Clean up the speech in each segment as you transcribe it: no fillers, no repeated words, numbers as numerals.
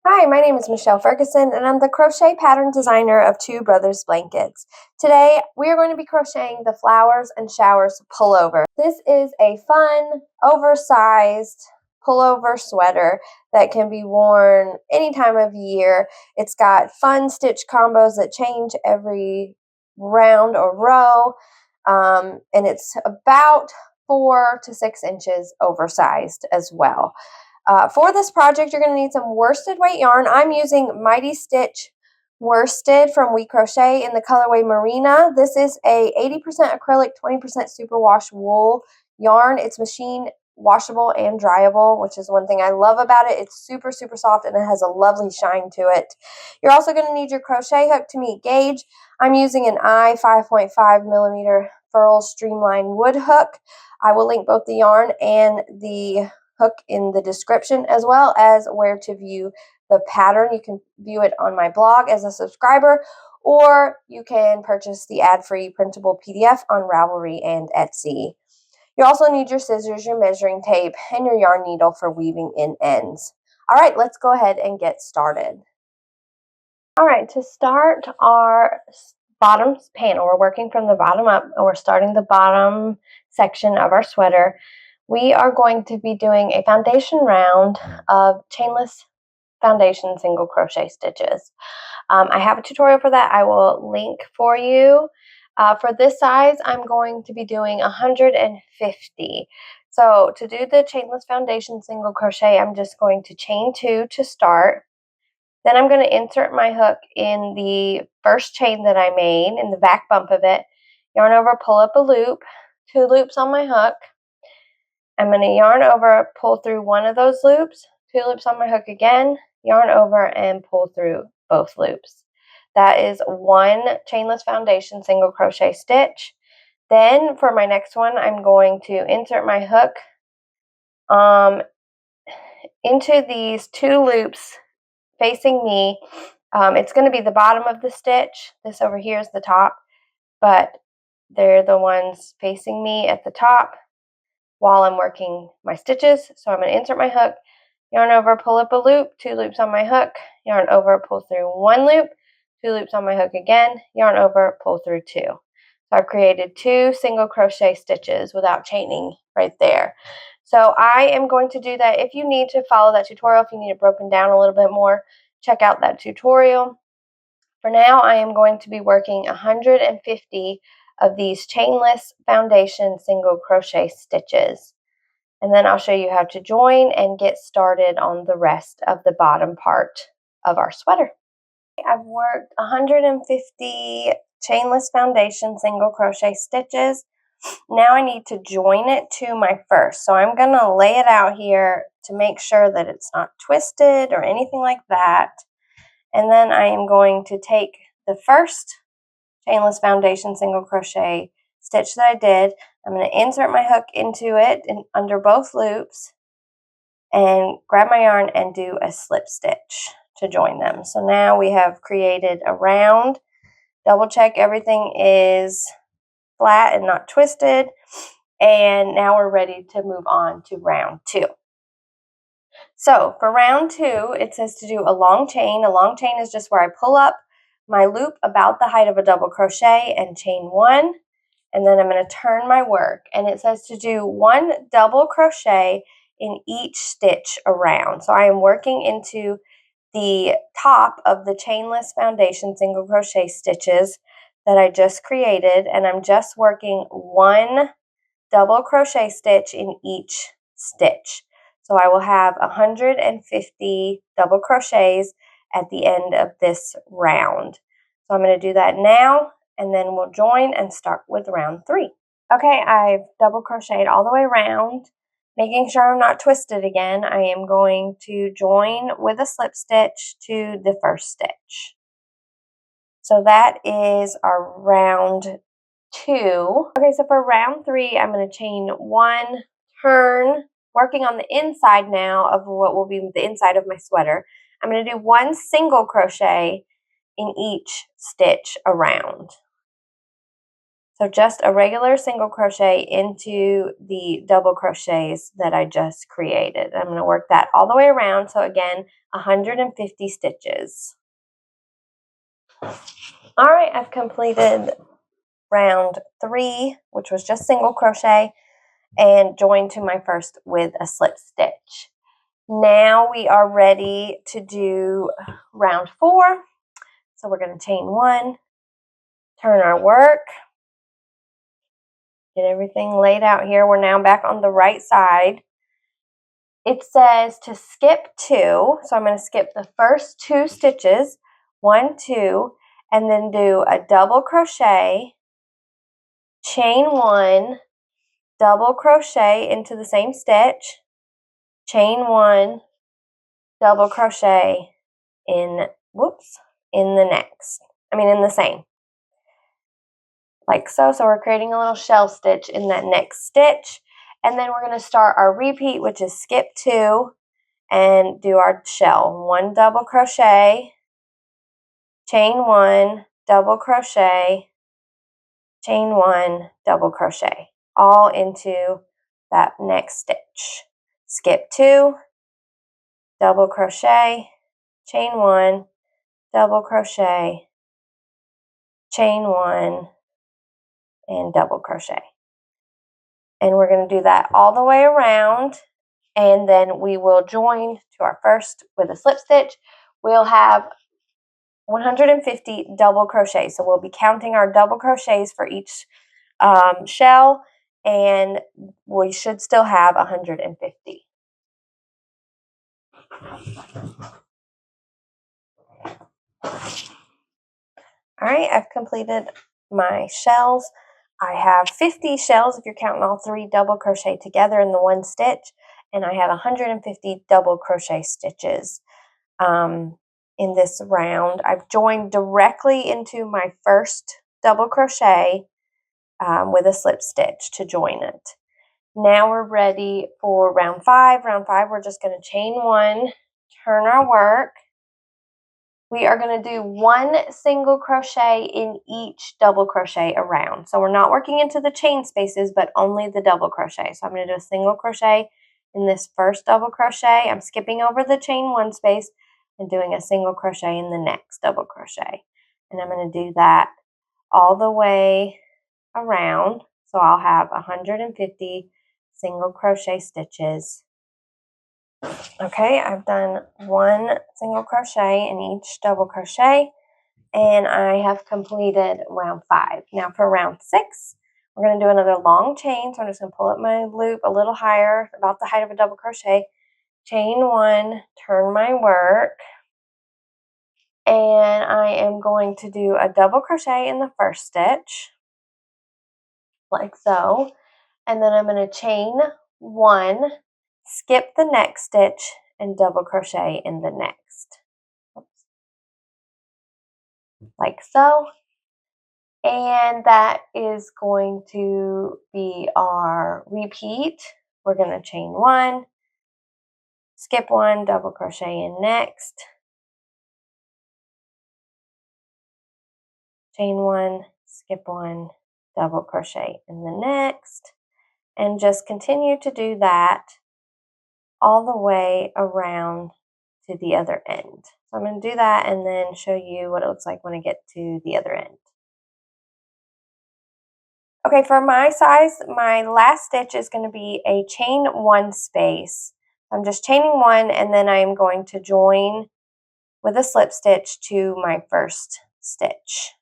Hi, my name is Michelle Ferguson, and I'm the crochet pattern designer of Two Brothers Blankets. Today, we are going to be crocheting the Flowers and Showers Pullover. This is a fun, oversized pullover sweater that can be worn any time of year. It's got fun stitch combos that change every round or row, and it's about 4 to 6 inches oversized as well. For this project, you're going to need some worsted weight yarn. I'm using Mighty Stitch worsted from We Crochet in the colorway Marina. This is a 80% acrylic, 20% superwash wool yarn. It's machine washable and dryable, which is one thing I love about it. It's super, super soft and it has a lovely shine to it. You're also going to need your crochet hook to meet gauge. I'm using an I 5.5 millimeter furl streamline wood hook. I will link both the yarn and the hook in the description, as well as where to view the pattern. You can view it on my blog as a subscriber, or you can purchase the ad-free printable PDF on Ravelry and Etsy. You also need your scissors, your measuring tape, and your yarn needle for weaving in ends. All right, let's go ahead and get started. All right, to start our bottom panel, we're working from the bottom up, and we're starting the bottom section of our sweater. We are going to be doing a foundation round of chainless foundation single crochet stitches. I have a tutorial for that. I will link for you. For this size, I'm going to be doing 150. So to do the chainless foundation single crochet, I'm just going to chain 2 to start. Then I'm going to insert my hook in the first chain that I made, in the back bump of it, yarn over, pull up a loop, 2 loops on my hook. I'm going to yarn over, pull through one of those loops, 2 loops on my hook again, yarn over, and pull through both loops. That is one chainless foundation single crochet stitch. Then for my next one, I'm going to insert my hook into these 2 loops facing me. It's going to be the bottom of the stitch. This over here is the top, but they're the ones facing me at the top while I'm working my stitches. So I'm going to insert my hook, yarn over, pull up a loop, 2 loops on my hook, yarn over, pull through 1 loop, 2 loops on my hook again, yarn over, pull through 2. So I've created 2 single crochet stitches without chaining right there. So I am going to do that. If you need to follow that tutorial, if you need it broken down a little bit more, check out that tutorial. For now, I am going to be working 150 of these chainless foundation single crochet stitches. And then I'll show you how to join and get started on the rest of the bottom part of our sweater. I've worked 150 chainless foundation single crochet stitches. Now I need to join it to my first. So I'm going to lay it out here to make sure that it's not twisted or anything like that. And then I am going to take the first chainless foundation single crochet stitch that I did. I'm going to insert my hook into it and under both loops and grab my yarn and do a slip stitch to join them. So now we have created a round. Double check everything is flat and not twisted. And now we're ready to move on to round 2. So for round 2, it says to do a long chain. A long chain is just where I pull up my loop about the height of a double crochet and chain 1. And then I'm going to turn my work. And it says to do 1 double crochet in each stitch around. So I am working into the top of the chainless foundation single crochet stitches that I just created. And I'm just working 1 double crochet stitch in each stitch. So I will have 150 double crochets at the end of this round. So I'm going to do that now, and then we'll join and start with round 3. Okay, I've double crocheted all the way around, making sure I'm not twisted again. I am going to join with a slip stitch to the first stitch. So that is our round 2. Okay, so for round 3, I'm going to chain 1, turn, working on the inside now of what will be the inside of my sweater. I'm going to do 1 single crochet in each stitch around. So just a regular single crochet into the double crochets that I just created. I'm going to work that all the way around. So again, 150 stitches. All right, I've completed round 3, which was just single crochet, and joined to my first with a slip stitch. Now we are ready to do round 4. So we're going to chain 1, turn our work, get everything laid out here. We're now back on the right side. It says to skip 2, so I'm going to skip the first 2 stitches, 1, 2, and then do a double crochet, chain 1, double crochet into the same stitch, chain 1, double crochet in the same, like so. So we're creating a little shell stitch in that next stitch, and then we're going to start our repeat, which is skip 2 and do our shell. 1 double crochet, chain 1, double crochet, chain 1, double crochet, all into that next stitch. Skip 2, double crochet, chain 1, double crochet, chain 1, and double crochet. And we're going to do that all the way around, and then we will join to our first with a slip stitch. We'll have 150 double crochets, so we'll be counting our double crochets for each shell, and we should still have 150. All right, I've completed my shells. I have 50 shells if you're counting all 3 double crochet together in the one stitch, and I have 150 double crochet stitches in this round. I've joined directly into my first double crochet with a slip stitch to join it. Now we're ready for round 5. Round 5, we're just going to chain 1, turn our work. We are going to do 1 single crochet in each double crochet around. So we're not working into the chain spaces, but only the double crochet. So I'm going to do a single crochet in this first double crochet. I'm skipping over the chain 1 space and doing a single crochet in the next double crochet. And I'm going to do that all the way around. So I'll have 150 single crochet stitches. Okay, I've done 1 single crochet in each double crochet, and I have completed round 5. Now for round 6, we're going to do another long chain. So I'm just going to pull up my loop a little higher, about the height of a double crochet, chain 1, turn my work, and I am going to do a double crochet in the first stitch, like so, and then I'm going to chain 1, skip the next stitch, and double crochet in the next. Oops. Like so. And that is going to be our repeat. We're going to chain 1, skip 1, double crochet in next, chain 1, skip 1, double crochet in the next, and just continue to do that all the way around to the other end. So I'm going to do that and then show you what it looks like when I get to the other end. Okay, for my size, my last stitch is going to be a chain 1 space. I'm just chaining 1, and then I'm going to join with a slip stitch to my first stitch.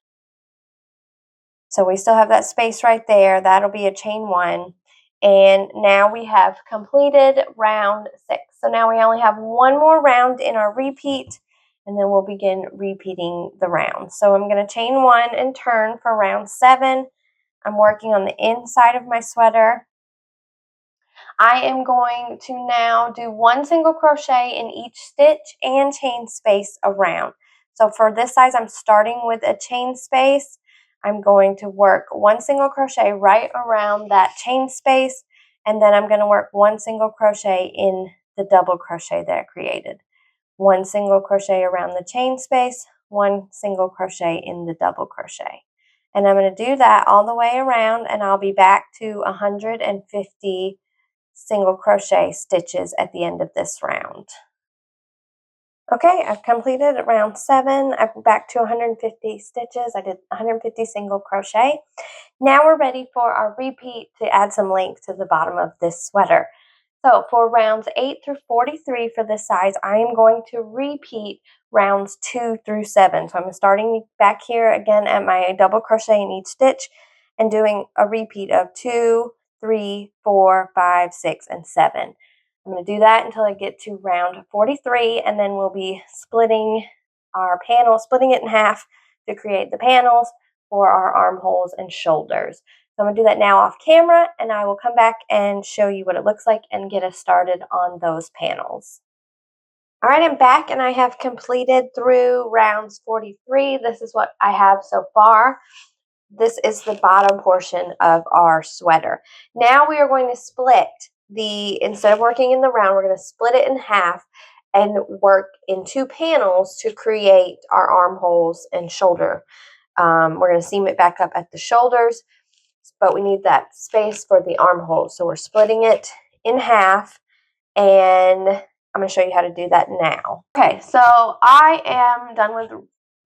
So we still have that space right there. That'll be a chain 1. And now we have completed round 6. So now we only have 1 more round in our repeat, and then we'll begin repeating the round. So I'm going to chain 1 and turn for round 7. I'm working on the inside of my sweater. I am going to now do 1 single crochet in each stitch and chain space around. So for this size, I'm starting with a chain space. I'm going to work 1 single crochet right around that chain space, and then I'm going to work 1 single crochet in the double crochet that I created. 1 single crochet around the chain space, 1 single crochet in the double crochet. And I'm going to do that all the way around, and I'll be back to 150 single crochet stitches at the end of this round. Okay, I've completed round 7. I'm back to 150 stitches. I did 150 single crochet. Now we're ready for our repeat to add some length to the bottom of this sweater. So for rounds 8 through 43 for this size, I am going to repeat rounds 2 through 7. So I'm starting back here again at my double crochet in each stitch and doing a repeat of 2, 3, 4, 5, 6, and 7. I'm going to do that until I get to round 43, and then we'll be splitting our panel, splitting it in half to create the panels for our armholes and shoulders. So I'm going to do that now off camera, and I will come back and show you what it looks like and get us started on those panels. All right, I'm back, and I have completed through rounds 43. This is what I have so far. This is the bottom portion of our sweater. Now we are going to split instead of working in the round, we're going to split it in half and work in 2 panels to create our armholes and shoulder. We're going to seam it back up at the shoulders, but we need that space for the armholes. So we're splitting it in half, and I'm going to show you how to do that now. Okay, so I am done with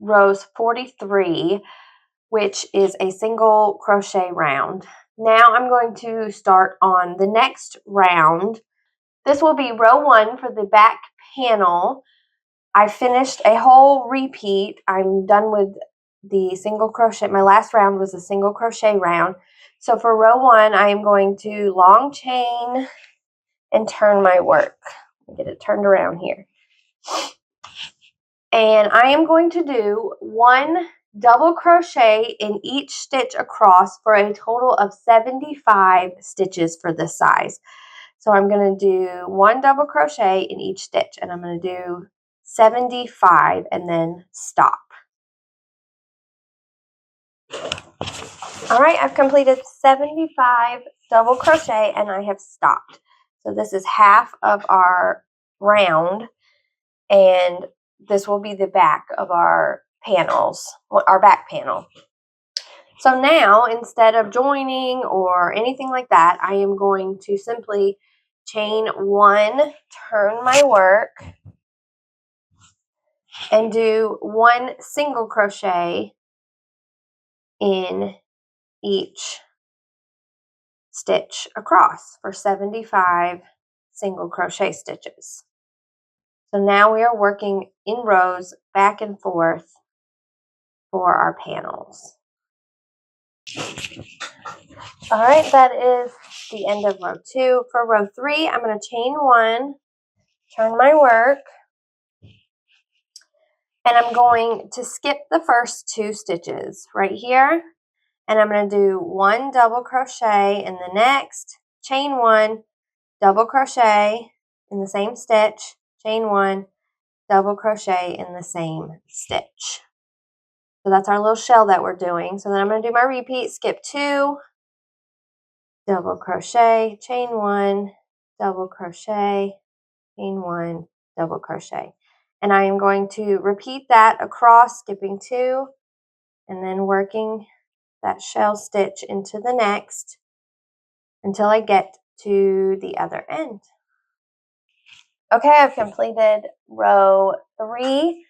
rows 43, which is a single crochet round. Now I'm going to start on the next round. This will be row 1 for the back panel. I finished a whole repeat. I'm done with the single crochet. My last round was a single crochet round. So for row 1, I am going to long chain and turn my work. Get it turned around here. And I am going to do 1 double crochet in each stitch across for a total of 75 stitches for this size. So I'm going to do 1 double crochet in each stitch, and I'm going to do 75 and then stop. All right, I've completed 75 double crochet and I have stopped. So this is half of our round, and this will be the back of our panels, our back panel. So now, instead of joining or anything like that, I am going to simply chain 1, turn my work, and do 1 single crochet in each stitch across for 75 single crochet stitches. So now we are working in rows back and forth for our panels. All right, that is the end of row 2. For row 3, I'm going to chain 1, turn my work, and I'm going to skip the first 2 stitches right here, and I'm going to do 1 double crochet in the next, chain 1, double crochet in the same stitch, chain 1, double crochet in the same stitch. So that's our little shell that we're doing. So then I'm going to do my repeat, skip 2, double crochet, chain 1, double crochet, chain 1, double crochet. And I am going to repeat that across, skipping 2, and then working that shell stitch into the next until I get to the other end. Okay, I've completed row 3.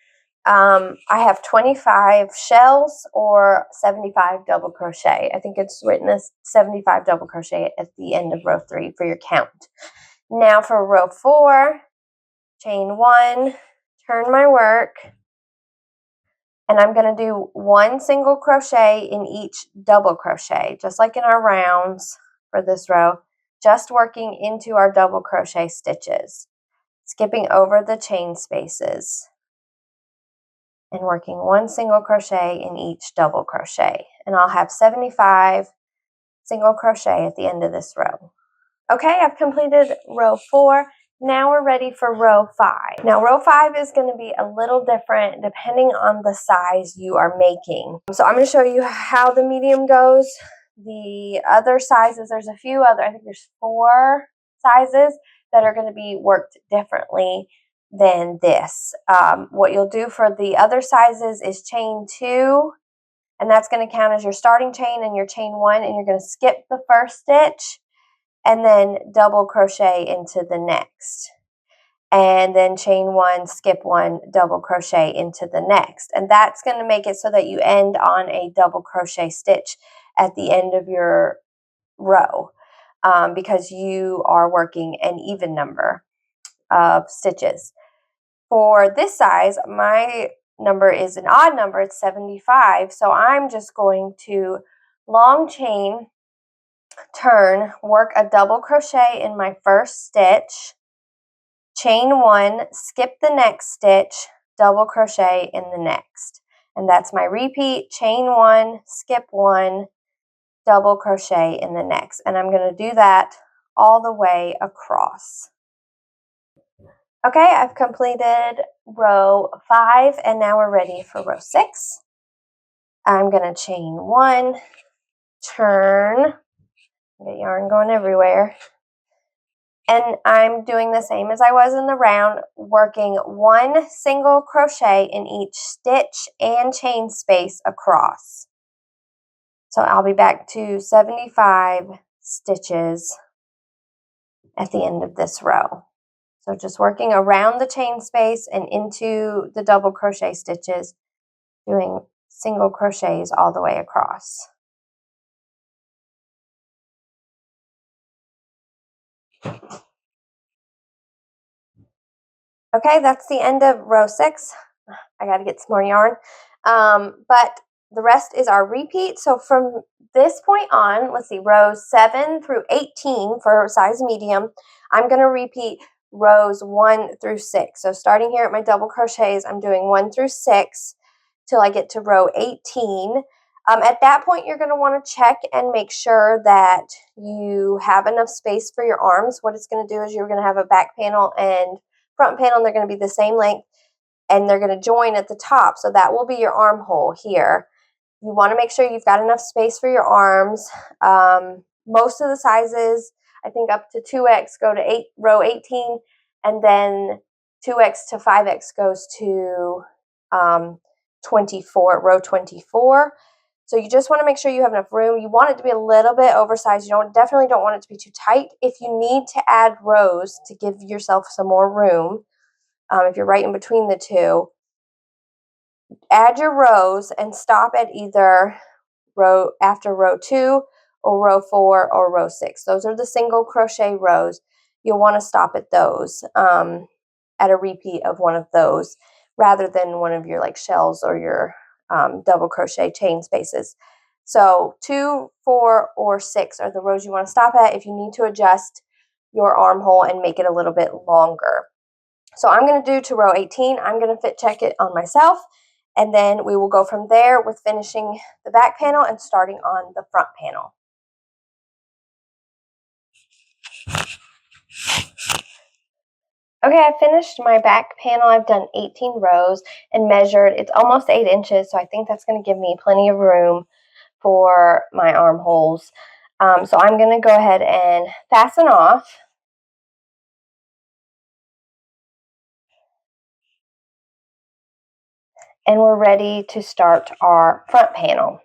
I have 25 shells or 75 double crochet. I think it's written as 75 double crochet at the end of row 3 for your count. Now for row 4, chain 1, turn my work, and I'm going to do 1 single crochet in each double crochet, just like in our rounds for this row, just working into our double crochet stitches, skipping over the chain spaces, and working 1 single crochet in each double crochet. And I'll have 75 single crochet at the end of this row. Okay, I've completed row 4. Now we're ready for row 5. Now row 5 is going to be a little different depending on the size you are making. So I'm going to show you how the medium goes. The other sizes, there's a few other, I think there's 4 sizes that are going to be worked differently than this. What you'll do for the other sizes is chain 2 and that's going to count as your starting chain and your chain 1, and you're going to skip the first stitch and then double crochet into the next, and then chain 1, skip 1, double crochet into the next, and that's going to make it so that you end on a double crochet stitch at the end of your row, because you are working an even number of stitches. For this size, my number is an odd number, it's 75, so I'm just going to long chain, turn, work a double crochet in my first stitch, chain 1, skip the next stitch, double crochet in the next, and that's my repeat, chain 1, skip 1, double crochet in the next, and I'm going to do that all the way across. Okay, I've completed row 5, and now we're ready for row 6. I'm going to chain 1, turn, get yarn going everywhere, and I'm doing the same as I was in the round, working 1 single crochet in each stitch and chain space across. So I'll be back to 75 stitches at the end of this row. So just working around the chain space and into the double crochet stitches, doing single crochets all the way across. Okay, that's the end of row 6. I got to get some more yarn. But the rest is our repeat. So from this point on, let's see, rows 7 through 18 for size medium, I'm going to repeat rows 1 through 6. So starting here at my double crochets, I'm doing 1 through 6 till I get to row 18. At that point, you're going to want to check and make sure that you have enough space for your arms. What it's going to do is you're going to have a back panel and front panel, and they're going to be the same length, and they're going to join at the top. So that will be your armhole here. You want to make sure you've got enough space for your arms. Most of the sizes, I think up to 2X go to row 18, and then 2X to 5X goes to 24, row 24. So you just want to make sure you have enough room. You want it to be a little bit oversized. You definitely don't want it to be too tight. If you need to add rows to give yourself some more room, if you're right in between the two, add your rows and stop at either row after row 2 or row 4 or row 6. Those are the single crochet rows. You'll want to stop at those, at a repeat of one of those, rather than one of your like shells or your double crochet chain spaces. So 2, 4, or 6 are the rows you want to stop at if you need to adjust your armhole and make it a little bit longer. So I'm going to do to row 18. I'm going to fit check it on myself, and then we will go from there with finishing the back panel and starting on the front panel. Okay, I finished my back panel. I've done 18 rows and measured. It's almost 8 inches, so I think that's going to give me plenty of room for my armholes. So I'm going to go ahead and fasten off. And we're ready to start our front panel.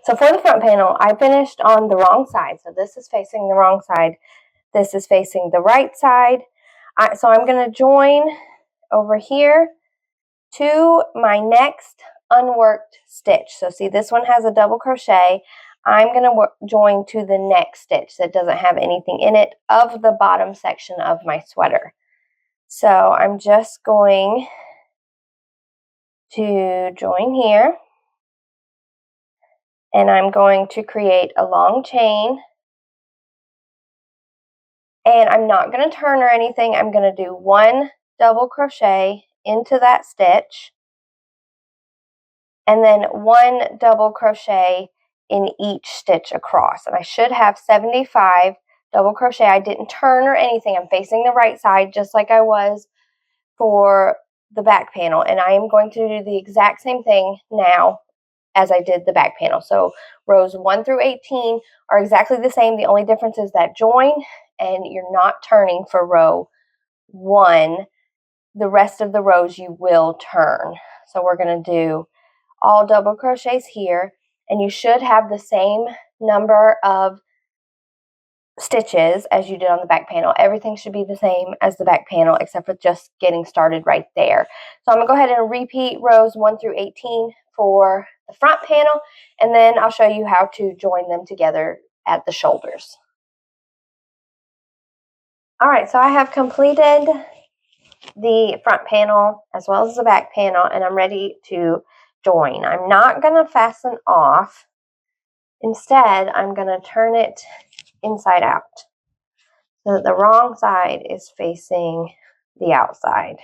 So for the front panel, I finished on the wrong side. So this is facing the wrong side. This is facing the right side. So I'm going to join over here to my next unworked stitch. So see, this one has a double crochet. I'm going to join to the next stitch that doesn't have anything in it of the bottom section of my sweater. So I'm just going to join here, and I'm going to create a long chain, and I'm not going to turn or anything. I'm going to do 1 double crochet into that stitch, and then 1 double crochet in each stitch across, and I should have 75 double crochet. I didn't turn or anything. I'm facing the right side just like I was for the back panel, and I am going to do the exact same thing now as I did the back panel. So rows 1 through 18 are exactly the same. The only difference is that join, and you're not turning for row 1. The rest of the rows you will turn. So we're going to do all double crochets here, and you should have the same number of stitches as you did on the back panel. Everything should be the same as the back panel except for just getting started right there. So I'm going to go ahead and repeat rows 1 through 18 for the front panel, and then I'll show you how to join them together at the shoulders. Alright, so I have completed the front panel as well as the back panel, and I'm ready to join. I'm not going to fasten off. Instead, I'm going to turn it inside out so that the wrong side is facing the outside,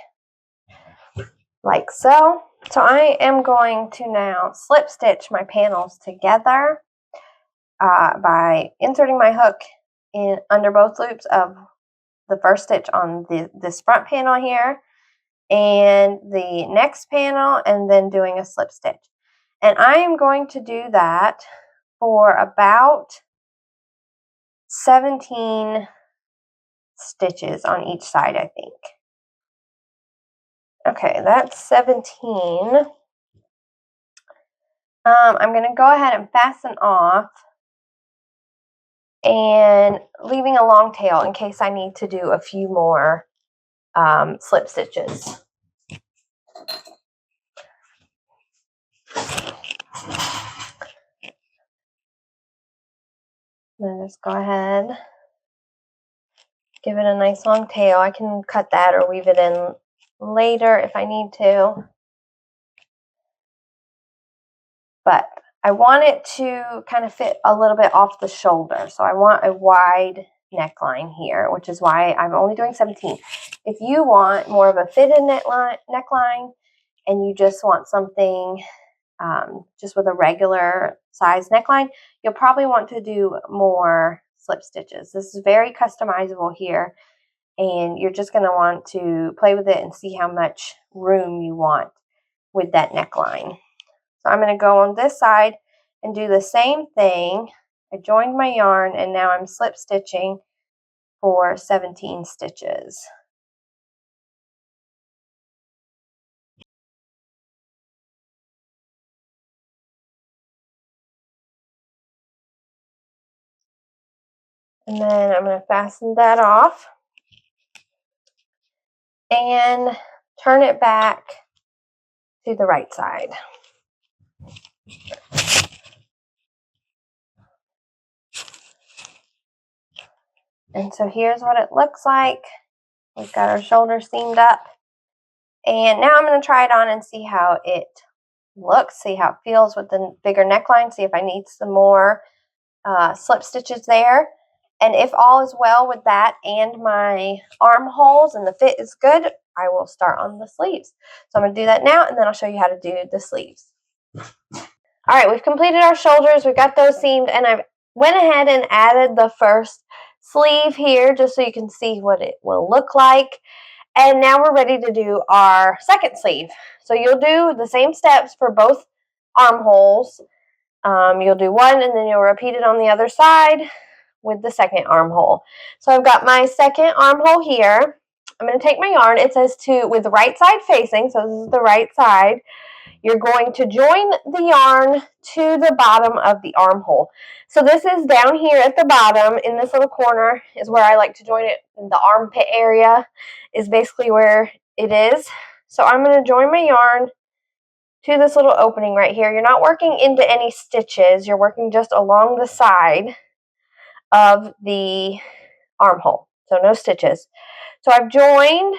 like so. So I am going to now slip stitch my panels together by inserting my hook in under both loops of the first stitch on this front panel here and the next panel, and then doing a slip stitch. And I am going to do that for about 17 stitches on each side, I think. Okay, that's 17. I'm going to go ahead and fasten off and leaving a long tail in case I need to do a few more slip stitches. Then just go ahead, give it a nice long tail. I can cut that or weave it in later if I need to. But I want it to kind of fit a little bit off the shoulder. So I want a wide neckline here, which is why I'm only doing 17. If you want more of a fitted neckline and you just want something just with a regular size neckline, you'll probably want to do more slip stitches. This is very customizable here, and you're just going to want to play with it and see how much room you want with that neckline. So I'm going to go on this side and do the same thing. I joined my yarn and now I'm slip stitching for 17 stitches. And then I'm going to fasten that off and turn it back to the right side. And so here's what it looks like. We've got our shoulders seamed up. And now I'm going to try it on and see how it looks, see how it feels with the bigger neckline, see if I need some more slip stitches there. And if all is well with that and my armholes and the fit is good, I will start on the sleeves. So I'm going to do that now, and then I'll show you how to do the sleeves. All right, we've completed our shoulders. We've got those seamed, and I went ahead and added the first sleeve here just so you can see what it will look like. And now we're ready to do our second sleeve. So you'll do the same steps for both armholes. You'll do one, and then you'll repeat it on the other side with the second armhole. So I've got my second armhole here. I'm going to take my yarn. It says with the right side facing, so this is the right side. You're going to join the yarn to the bottom of the armhole. So this is down here at the bottom in this little corner is where I like to join it. The armpit area is basically where it is. So I'm going to join my yarn to this little opening right here. You're not working into any stitches. You're working just along the side of the armhole. So no stitches. So I've joined.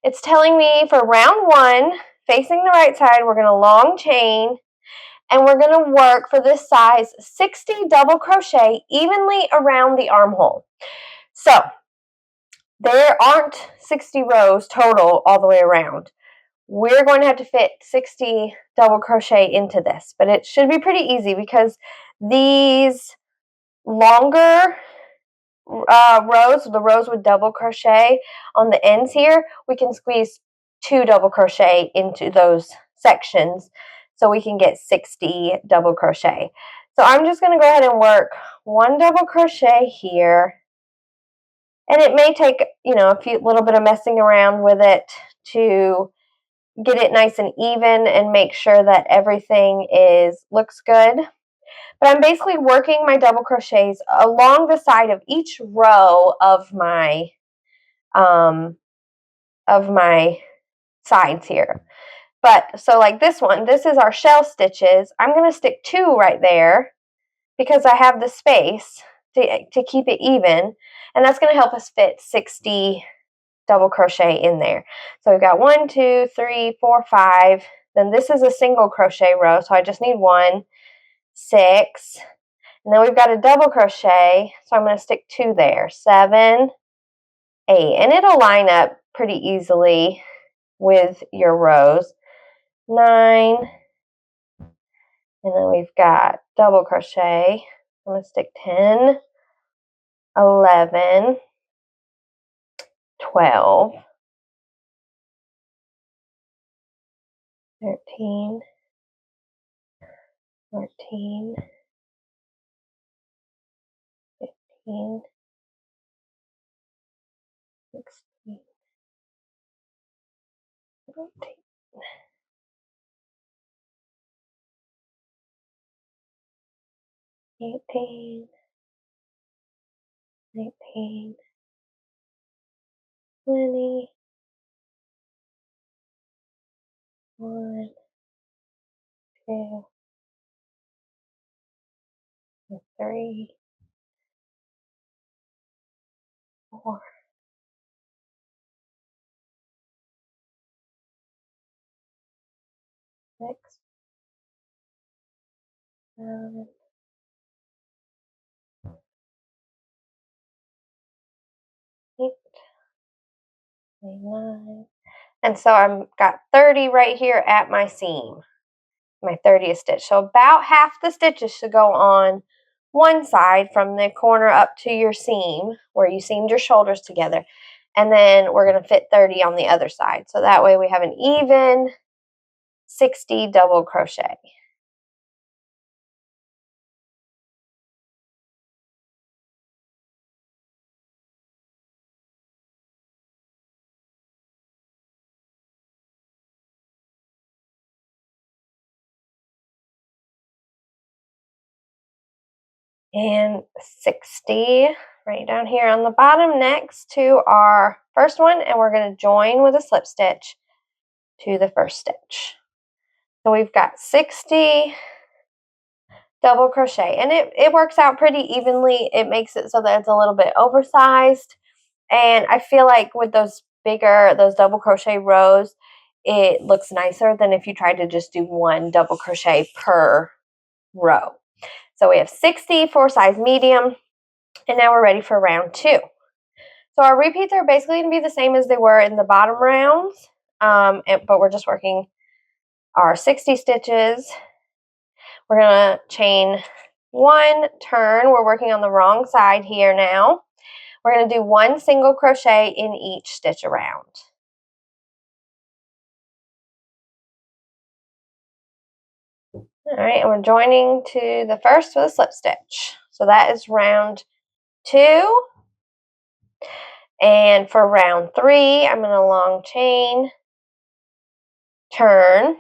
It's telling me for round 1, facing the right side, we're going to long chain, and we're going to work for this size 60 double crochet evenly around the armhole. So there aren't 60 rows total all the way around. We're going to have to fit 60 double crochet into this, but it should be pretty easy because these longer rows, the rows with double crochet on the ends here, we can squeeze 2 double crochet into those sections so we can get 60 double crochet. So I'm just going to go ahead and work 1 double crochet here, and it may take, a little bit of messing around with it to get it nice and even and make sure that everything looks good. But I'm basically working my double crochets along the side of each row of my sides here. But so like this one, this is our shell stitches. I'm going to stick 2 right there because I have the space to keep it even, and that's going to help us fit 60 double crochet in there. So we've got 1, 2, 3, 4, 5. Then this is a single crochet row, so I just need 1, 6, and then we've got a double crochet, so I'm going to stick 2 there, 7, 8, and it'll line up pretty easily with your rows. 9, and then we've got double crochet. I'm going to stick 10, 11, 12, 13, 14, 15, 16, 17, 18, 19, 20, 1, 2, 3, 4, 6, 7, 8, 9. And so I've got 30 right here at my seam, my 30th stitch. So about half the stitches should go on one side from the corner up to your seam where you seamed your shoulders together. And then we're going to fit 30 on the other side. So that way we have an even 60 double crochet. And 60 right down here on the bottom next to our first one, and we're going to join with a slip stitch to the first stitch. So we've got 60 double crochet, and it works out pretty evenly. It makes it so that it's a little bit oversized, and I feel like with those double crochet rows, it looks nicer than if you tried to just do 1 double crochet per row. So we have 60 for size medium, and now we're ready for round 2. So our repeats are basically going to be the same as they were in the bottom rounds, but we're just working our 60 stitches. We're going to chain 1, turn. We're working on the wrong side here now. We're going to do 1 single crochet in each stitch around. All right, and we're joining to the first with a slip stitch. So that is round 2. And for round 3, I'm going to long chain, turn,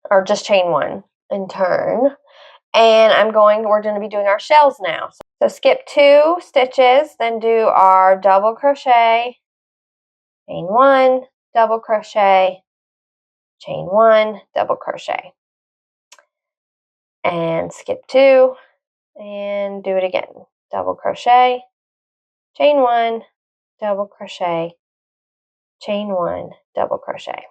or just chain 1 and turn. And we're going to be doing our shells now. So skip 2 stitches, then do our double crochet, chain 1, double crochet, chain 1, double crochet. And skip 2 and do it again. Double crochet, chain 1, double crochet, chain 1, double crochet.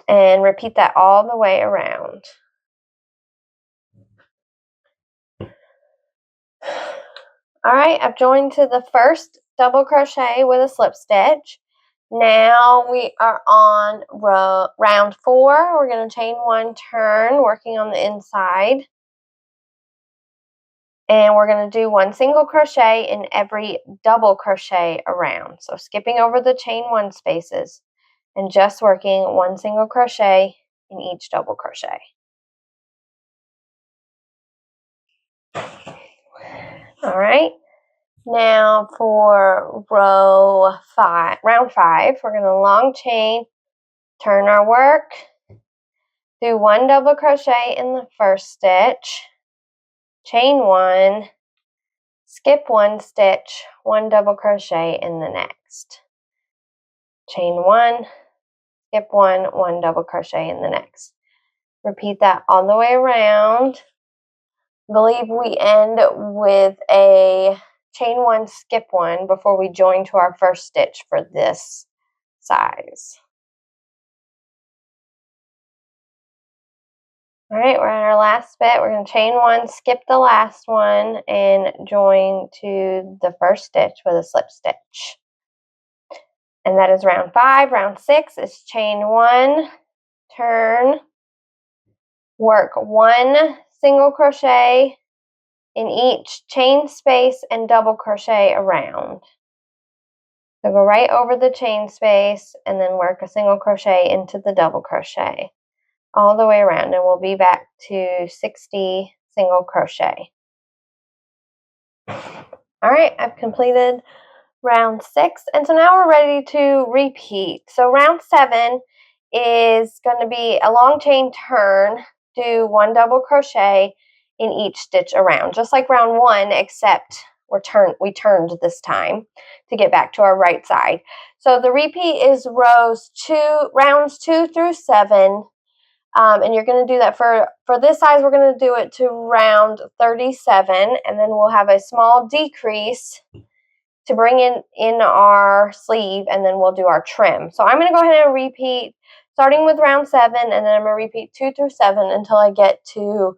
And repeat that all the way around. All right, I've joined to the first double crochet with a slip stitch. Now we are on round 4. We're going to chain 1, turn, working on the inside. And we're going to do 1 single crochet in every double crochet around. So skipping over the chain 1 spaces and just working 1 single crochet in each double crochet. All right. Now for round 5, we're going to long chain, turn our work, do 1 double crochet in the first stitch, chain 1, skip 1 stitch, 1 double crochet in the next, chain 1, skip 1, 1 double crochet in the next. Repeat that all the way around. I believe we end with a chain 1, skip 1 before we join to our first stitch for this size. All right, we're at our last bit. We're going to chain 1, skip the last one, and join to the first stitch with a slip stitch. And that is round 5. Round 6 is chain 1, turn, work 1 single crochet in each chain space and double crochet around. So go right over the chain space and then work a single crochet into the double crochet all the way around, and we'll be back to 60 single crochet. All right, I've completed round 6, and so now we're ready to repeat. So round 7 is going to be a long chain turn, do 1 double crochet in each stitch around, just like round 1, except we turned this time to get back to our right side. So the repeat is rounds 2 through 7. And you're going to do that for this size. We're going to do it to round 37, and then we'll have a small decrease to bring in our sleeve, and then we'll do our trim. So I'm going to go ahead and repeat starting with round 7, and then I'm going to repeat 2 through 7 until I get to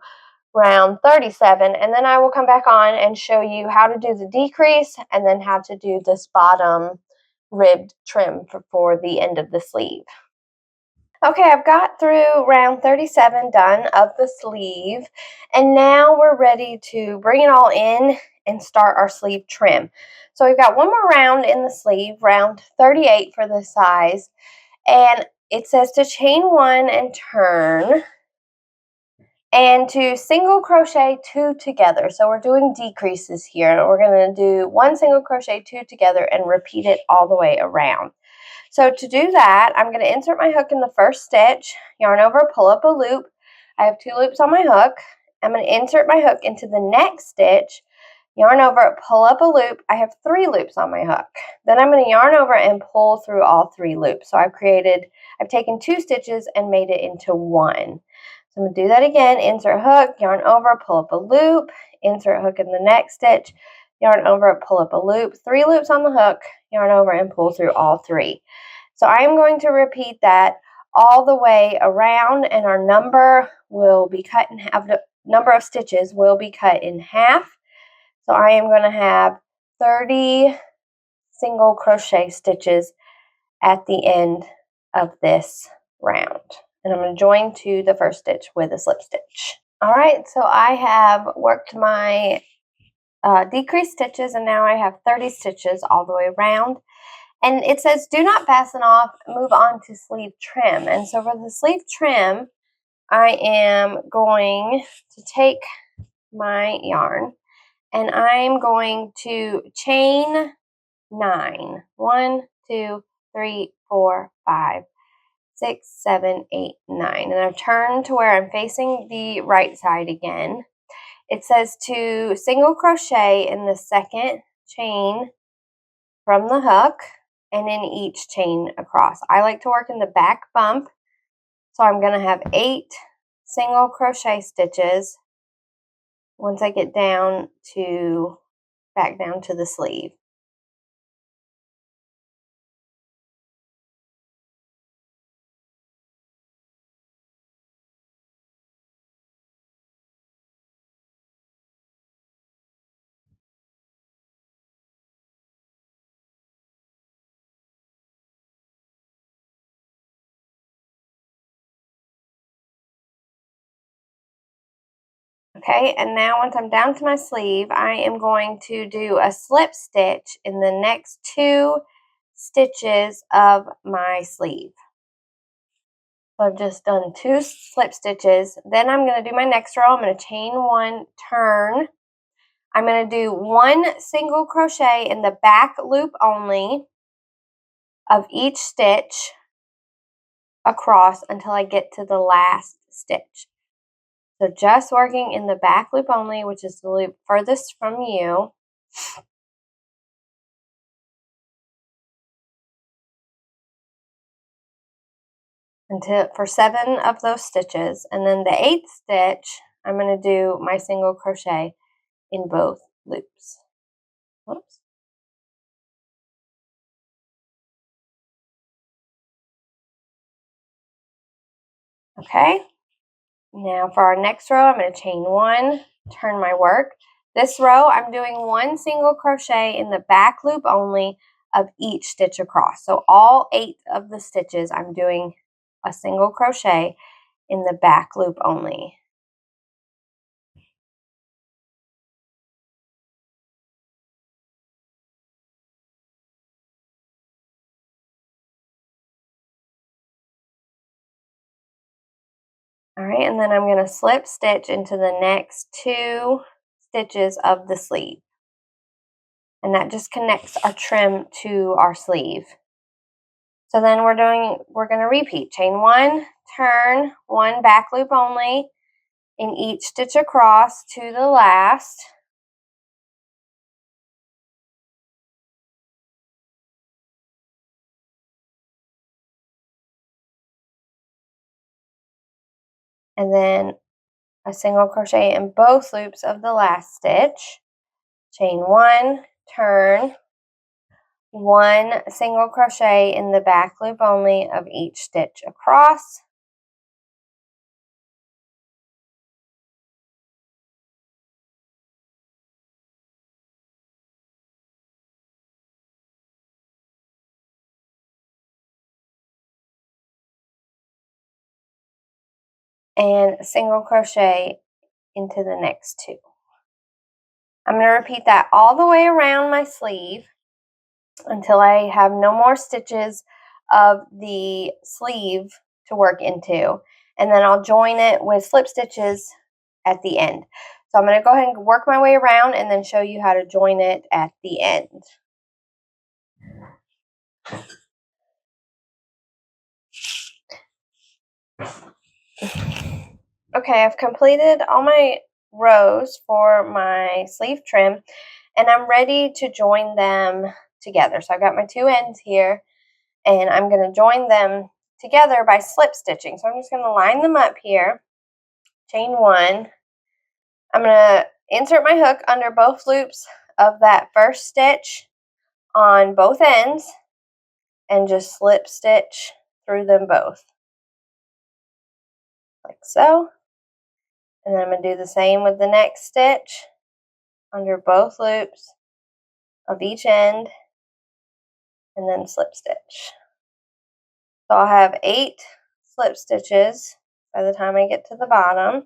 round 37, and then I will come back on and show you how to do the decrease and then how to do this bottom ribbed trim for the end of the sleeve. Okay, I've got through round 37 done of the sleeve, and now we're ready to bring it all in and start our sleeve trim. So we've got one more round in the sleeve, round 38 for this size, and it says to chain 1 and turn, and to single crochet 2 together. So we're doing decreases here. We're going to do 1 single crochet 2 together and repeat it all the way around. So to do that, I'm going to insert my hook in the first stitch, yarn over, pull up a loop. I have 2 loops on my hook. I'm going to insert my hook into the next stitch, yarn over, pull up a loop. I have 3 loops on my hook. Then I'm going to yarn over and pull through all 3 loops. So I've taken 2 stitches and made it into 1. So I'm going to do that again, insert hook, yarn over, pull up a loop, insert hook in the next stitch, yarn over, pull up a loop, 3 loops on the hook, yarn over and pull through all 3. So I am going to repeat that all the way around, and our number will be cut in half. The number of stitches will be cut in half. So I am going to have 30 single crochet stitches at the end of this round. And I'm going to join to the first stitch with a slip stitch. All right, so I have worked my decreased stitches, and now I have 30 stitches all the way around. And it says, do not fasten off, move on to sleeve trim. And so for the sleeve trim, I am going to take my yarn, and I'm going to chain 9. 1, 2, 3, 4, 5, 6, 7, 8, 9. And I've turned to where I'm facing the right side again. It says to single crochet in the second chain from the hook and in each chain across. I like to work in the back bump, so I'm going to have 8 single crochet stitches once I get back down to the sleeve. Okay, and now once I'm down to my sleeve, I am going to do a slip stitch in the next 2 stitches of my sleeve. So I've just done 2 slip stitches. Then I'm going to do my next row. I'm going to chain 1, turn. I'm going to do 1 single crochet in the back loop only of each stitch across until I get to the last stitch. So just working in the back loop only, which is the loop furthest from you. Until for 7 of those stitches, and then the 8th stitch I'm going to do my single crochet in both loops. Whoops. Okay, now for our next row I'm going to chain 1, turn my work. This row I'm doing 1 single crochet in the back loop only of each stitch across. So all 8 of the stitches I'm doing a single crochet in the back loop only. All right, and then I'm going to slip stitch into the next 2 stitches of the sleeve. And that just connects our trim to our sleeve. So then we're going to repeat. Chain 1, turn, 1 back loop only in each stitch across to the last. And then a single crochet in both loops of the last stitch. Chain 1, turn, 1 single crochet in the back loop only of each stitch across. And single crochet into the next 2. I'm going to repeat that all the way around my sleeve until I have no more stitches of the sleeve to work into, and then I'll join it with slip stitches at the end. So I'm going to go ahead and work my way around and then show you how to join it at the end. Okay, I've completed all my rows for my sleeve trim, and I'm ready to join them together. So I've got my 2 ends here, and I'm going to join them together by slip stitching. So I'm just going to line them up here, chain 1. I'm going to insert my hook under both loops of that first stitch on both ends and just slip stitch through them both, like so. And then I'm going to do the same with the next stitch under both loops of each end and then slip stitch. So I'll have 8 slip stitches by the time I get to the bottom.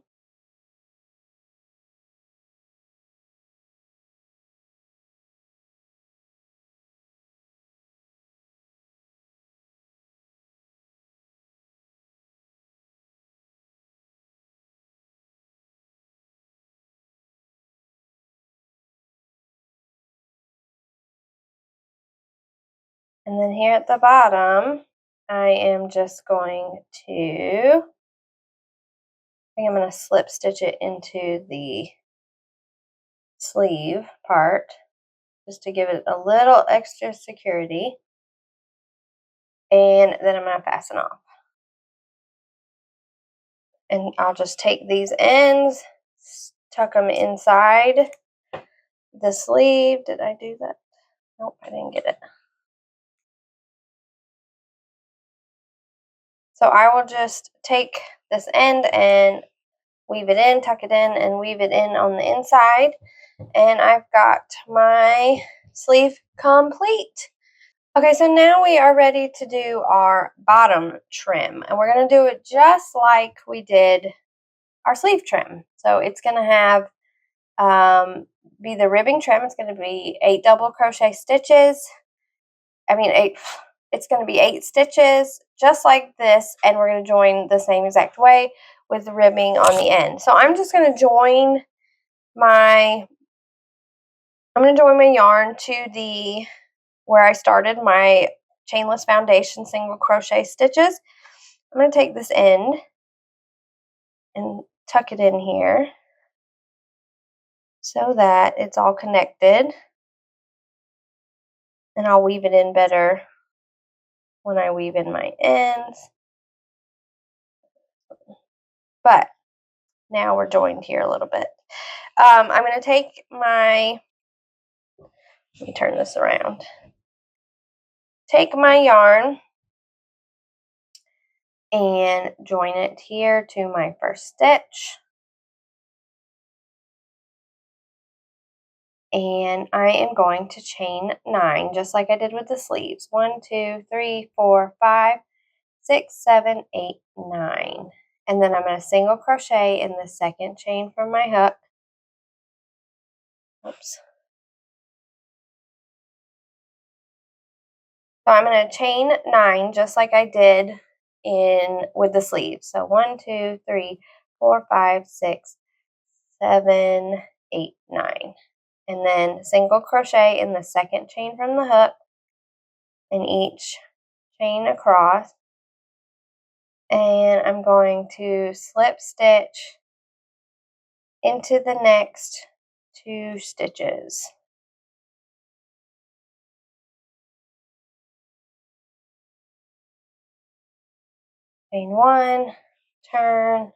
And then here at the bottom, I am just going to, I'm going to slip stitch it into the sleeve part just to give it a little extra security. And then I'm going to fasten off. And I'll just take these ends, tuck them inside the sleeve. Did I do that? Nope, I didn't get it. So I will just take this end and weave it in, tuck it in, and weave it in on the inside. And I've got my sleeve complete. Okay, so now we are ready to do our bottom trim. And we're going to do it just like we did our sleeve trim. So it's going to have be the ribbing trim. It's going to be 8 double crochet stitches. It's going to be 8 stitches just like this, and we're going to join the same exact way with the ribbing on the end. So I'm just going to join my I'm going to join my yarn to the where I started my chainless foundation single crochet stitches. I'm going to take this end and tuck it in here so that it's all connected, and I'll weave it in better when I weave in my ends. But now we're joined here a little bit. I'm going to take my, let me turn this around. Take my yarn and join it here to my first stitch. And I am going to chain 9, just like I did with the sleeves. 1, 2, 3, 4, 5, 6, 7, 8, 9. And then I'm going to single crochet in the second chain from my hook. Oops. So I'm going to chain 9 just like I did with the sleeves. So 1, 2, 3, 4, 5, 6, 7, 8, 9. And then single crochet in the second chain from the hook in each chain across. And I'm going to slip stitch into the next 2 stitches. Chain 1, turn,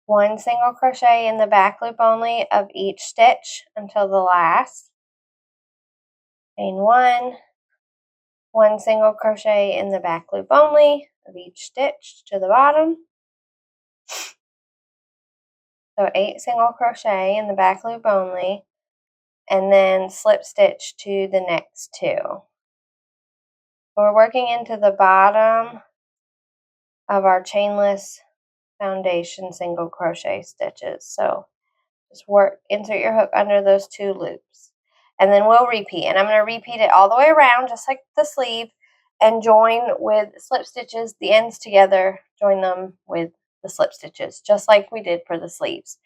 1 single crochet in the back loop only of each stitch until the last. Chain 1, 1 single crochet in the back loop only of each stitch to the bottom. So 8 single crochet in the back loop only, and then slip stitch to the next 2. We're working into the bottom of our chainless foundation single crochet stitches. So just insert your hook under those 2 loops, and then we'll repeat. And I'm going to repeat it all the way around, just like the sleeve, and join with slip stitches, the ends together, join them with the slip stitches, just like we did for the sleeves.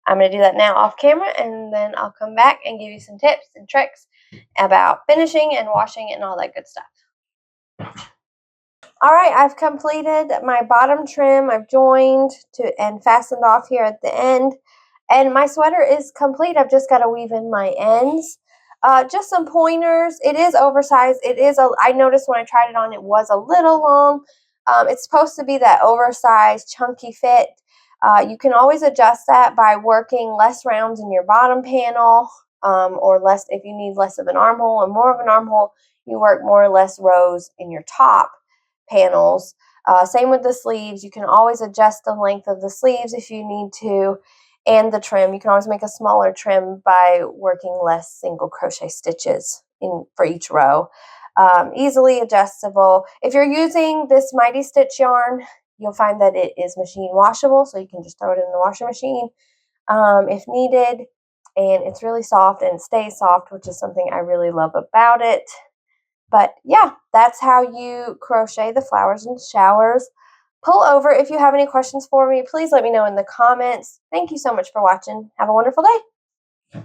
I'm going to do that now off camera, and then I'll come back and give you some tips and tricks about finishing and washing and all that good stuff. All right, I've completed my bottom trim. I've joined and fastened off here at the end, and my sweater is complete. I've just got to weave in my ends. Just some pointers. It is oversized. I noticed when I tried it on, it was a little long. It's supposed to be that oversized, chunky fit. You can always adjust that by working less rounds in your bottom panel, or less if you need less of an armhole and more of an armhole. You work more or less rows in your top panels. Same with the sleeves. You can always adjust the length of the sleeves if you need to, and the trim. You can always make a smaller trim by working less single crochet stitches for each row. Easily adjustable. If you're using this Mighty Stitch yarn, you'll find that it is machine washable, so you can just throw it in the washing machine if needed. And it's really soft and it stays soft, which is something I really love about it. But yeah, that's how you crochet the Flowers and Showers Pullover. If you have any questions for me, please let me know in the comments. Thank you so much for watching. Have a wonderful day.